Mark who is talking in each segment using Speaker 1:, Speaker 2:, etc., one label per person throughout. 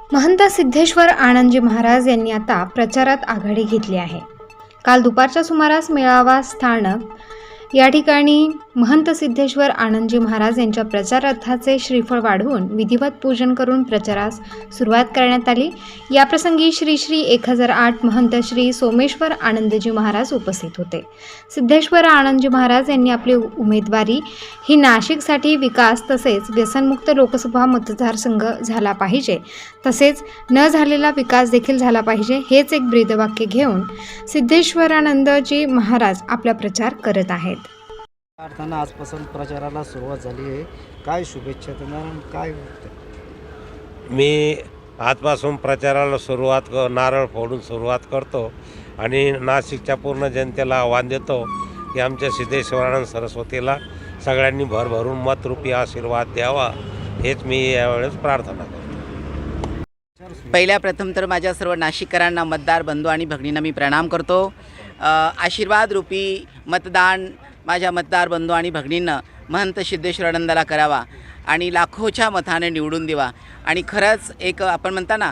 Speaker 1: महंत सिद्धेश्वर आनंदजी महाराज यांनी आता प्रचारात आघाडी घेतली आहे। काल दुपारच्या सुमारास मेळावा स्थानक या ठिकाणी महंत सिद्धेश्वर आनंदजी महाराज यांच्या प्रचारार्थाचे श्रीफळ वाढवून विधिवत पूजन करून प्रचारास सुरुवात करण्यात आली। याप्रसंगी श्री श्री 1008 महंत श्री सोमेश्वर आनंदजी महाराज उपस्थित होते। सिद्धेश्वर आनंदजी महाराज यांनी आपली उमेदवारी ही नाशिकसाठी विकास तसेच व्यसनमुक्त लोकसभा मतदारसंघ झाला पाहिजे, तसेच न झालेला विकास देखील झाला पाहिजे, हेच एक ब्रीदवाक्य घेऊन सिद्धेश्वरानंदजी महाराज आपला प्रचार करत आहेत।
Speaker 2: अर्थानं आजपासून प्रचाराला सुरुवात झाली आहे। काय शुभेच्छा तुम्हाला, काय
Speaker 3: मी आजपासून प्रचाराला नारळ फोडून सुरुवात करतो आणि नाशिकच्या पूर्ण जनतेला आव्हान देतो की आमच्या सिद्धेश्वरानंद सरस्वतीला सगळ्यांनी भरभरून मतरूपी आशीर्वाद द्यावा, हेच मी यावेळेस प्रार्थना करतो।
Speaker 4: पहिल्या प्रथम तर माझ्या सर्व नाशिककरांना, मतदार बंधू आणि भगिनींना मी प्रणाम करतो। आशीर्वाद रूपी मतदान माझ्या मतदार बंधू आणि भगिनींना महंत सिद्धेश्वरानंदाला करावा आणि लाखोच्या मताने निवडून द्यावा। आणि खरंच एक आपण म्हणता ना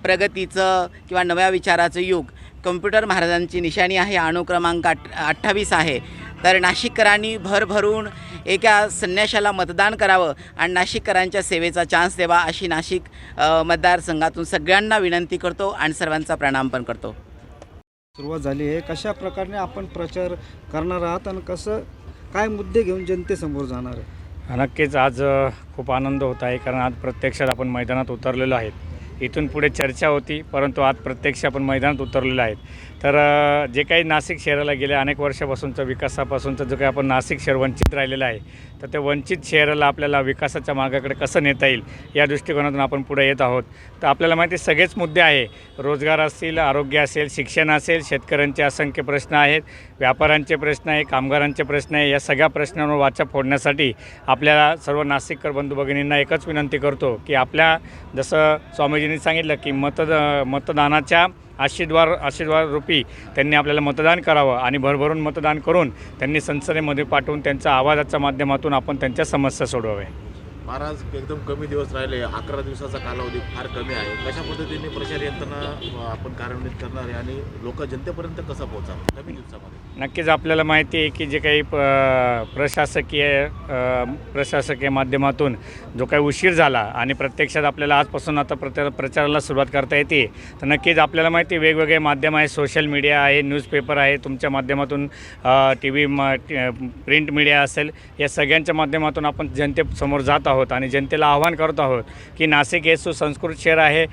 Speaker 4: प्रगतीचं किंवा नव्या विचाराचं युग कम्प्युटर महाराजांची निशाणी आहे, अनुक्रमांक 28 आहे। तर नाशिककरांनी भरभरून एका संन्याशाला मतदान करावं आणि नाशिककरांच्या सेवेचा चान्स द्यावा, अशी नाशिक मतदारसंघातून सगळ्यांना विनंती करतो आणि सर्वांचा प्रणाम पण करतो।
Speaker 2: सुरुवात झाली आहे, कशा प्रकारे आपण प्रचार करणार आहात आणि कसं काय मुद्दे घेऊन जनतेसमोर जाणार आहे?
Speaker 5: नक्कीच आज खूप आनंद होत आहे, कारण आज प्रत्यक्षात आपण मैदानात उतरलेलो आहेत। इथून पुढे चर्चा होती, परंतु आज प्रत्यक्ष आपण मैदानात उतरलेलो आहेत। तर जे काही नाशिक शहराला गेल्या अनेक वर्षापासूनचं विकासापासूनचं जो काही आपण नाशिक शहर वंचित राहिलेलं आहे, तर ते वंचित शहराला आपल्याला विकासाच्या मार्गाकडे कसं नेता येईल या दृष्टिकोनातून आपण पुढे येत आहोत। तर आपल्याला माहिती सगळेच मुद्दे आहे, रोजगार असतील, आरोग्य असेल, शिक्षण असेल, शेतकऱ्यांचे असंख्य प्रश्न आहेत, व्यापाऱ्यांचे प्रश्न आहे, कामगारांचे प्रश्न आहे। या सगळ्या प्रश्नांवर वाचा फोडण्यासाठी आपल्याला सर्व नाशिककर बंधू भगिनींना एकच विनंती करतो की आपल्या जसं स्वामीजींनी सांगितलं की मतदानाच्या आशीर्वाद रूपी त्यांनी आपल्याला मतदान करावं आणि भरभरून मतदान करून त्यांनी संसदेमध्ये पाठवून त्यांच्या आवाजाच्या माध्यमातून आपण त्यांच्या समस्या सोडवाव्या।
Speaker 6: महाराज एकदम कमी दिवस राहिले, 11 दिवसाचा कालावधी फार कमी आहे। कशा पद्धतीने प्रचार यंत्रणा आपण कार्यान्वित करणार आहे आणि लोक जनतेपर्यंत कसं पोहोचावं कमी दिवसामध्ये?
Speaker 5: नक्कीच आपल्याला माहिती आहे की जे काही प्रशासकीय माध्यमातून जो काही उशीर झाला आणि प्रत्यक्षात आपल्याला आजपासून आता प्रचाराला सुरुवात करता येते, तर नक्कीच आपल्याला माहिती आहे वेगवेगळे माध्यम आहे, सोशल मीडिया आहे, न्यूजपेपर आहे, तुमच्या माध्यमातून TV प्रिंट मीडिया असेल, या सगळ्यांच्या माध्यमातून आपण जनतेसमोर जात आहोत आणि जनतेला आव्हान करत आहोत की नाशिक हे सुसंस्कृत शहर आहे,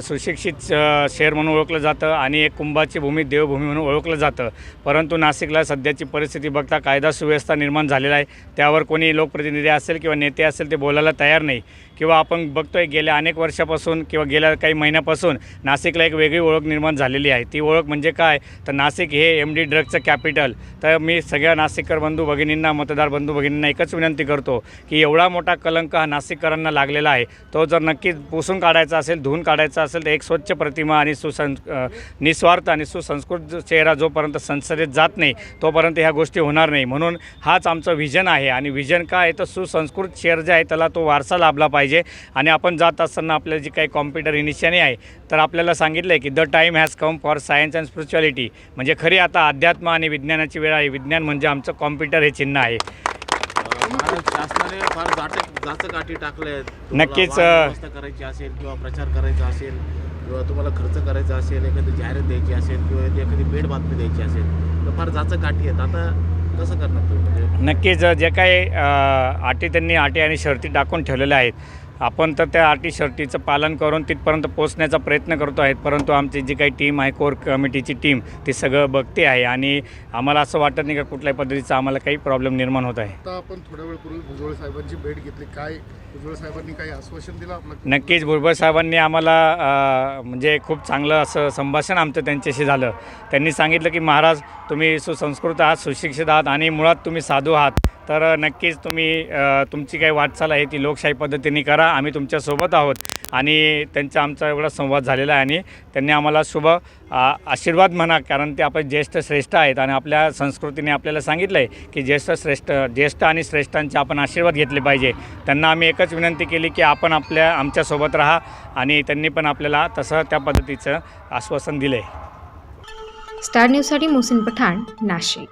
Speaker 5: सुशिक्षित शहर म्हणून ओळखलं जातं आणि एक कुंभाची भूमी, देवभूमी म्हणून ओळखलं जातं। परंतु नाशिकला सध्याची परिस्थिती बघता कायदा सुव्यवस्था निर्माण झालेला आहे, त्यावर कोणी लोकप्रतिनिधी असेल किंवा नेते असेल ते बोलायला तयार नाही। किंवा आपण बघतोय गेल्या अनेक वर्षापासून किंवा गेल्या काही महिन्यापासून नाशिकला एक वेगळी ओळख निर्माण झालेली आहे। ती ओळख म्हणजे काय, तर नाशिक हे MD ड्रग्सचं कॅपिटल। तर मी सगळ्या नाशिककर बंधू भगिनींना, मतदार बंधू भगिनींना एकच विनंती करतो की एवढा मोठा कलंक हा नाशिककरांना लागलेला आहे, तो जर नक्कीच पुसून काढायचा असेल, धुवून काढायचा असेल, तर एक स्वच्छ प्रतिमा आणि निस्वार्थ आणि सुसंस्कृत चेहरा जोपर्यंत संसदेत जात नाही तोपर्यंत ह्या गोष्टी होणार नाही। म्हणून हाच आमचं व्हिजन आहे आणि व्हिजन काय आहे, तर सुसंस्कृत शहर जे आहे त्याला तो वारसा लाभला पाहिजे। आणि आपण जात असताना आपल्याला जी काही कॉम्प्युटर ही निशाणी आहे, तर आपल्याला सांगितलं आहे की the time has come for science and spirituality, म्हणजे खरी आता अध्यात्म आणि विज्ञानाची वेळ आहे। विज्ञान म्हणजे आमचं कॉम्प्युटर हे चिन्ह आहे।
Speaker 6: शासनाने फार जास्त गाठी टाकले आहेत,
Speaker 5: नक्कीच
Speaker 6: व्यवस्था करायची असेल किंवा प्रचार करायचा असेल किंवा तुम्हाला खर्च करायचा असेल, एखादी जाहिरात द्यायची असेल किंवा एखादी पेड बातमी द्यायची असेल, तर फार जास्त गाठी आहेत। आता कसं करणार तुम्ही? म्हणजे
Speaker 5: नक्कीच जे काही त्यांनी अटी आणि शर्ती टाकून ठेवलेल्या आहेत, आपण तर त्या अटी शर्तीचं पालन करून तिथपर्यंत पोहोचण्याचा प्रयत्न करतो आहेत। परंतु आमची जी काही टीम आहे, कोर कमिटीची टीम, ती सगळं बघते आहे आणि आम्हाला असं वाटत नाही का कुठल्याही पद्धतीचा आम्हाला काही प्रॉब्लेम निर्माण होत आहे।
Speaker 7: आता आपण थोड्या वेळपूर्वी भुजबळ साहेबांची भेट घेतली, काय भुजबळ साहेबांनी काही आश्वासन दिलं आपलं?
Speaker 5: नक्कीच भुजबळ साहेबांनी आम्हाला म्हणजे खूप चांगलं असं संभाषण आमचं त्यांच्याशी झालं। त्यांनी सांगितलं की महाराज तुम्ही सुसंस्कृत आहात, सुशिक्षित आहात आणि मुळात तुम्ही साधू आहात, तर नक्कीच तुम्ही तुमची काही वाटचाल आहे ती लोकशाही पद्धतीने करा. आम्ही तुमच्यासोबत आहोत आणि त्यांचा आमचा एवढा संवाद झालेला आहे आणि त्यांनी आम्हाला शुभ आशीर्वाद म्हणा, कारण ते आपण ज्येष्ठ श्रेष्ठ आहेत आणि आपल्या संस्कृतीने आपल्याला सांगितलं आहे की ज्येष्ठ आणि श्रेष्ठांचे आपण आशीर्वाद घेतले पाहिजे. त्यांना आम्ही एकच विनंती केली की आपण आमच्यासोबत राहा आणि त्यांनी पण आपल्याला तसं त्या पद्धतीचं आश्वासन दिलं आहे.
Speaker 1: स्टार न्यूजसाठी मोहसिन पठाण, नाशिक.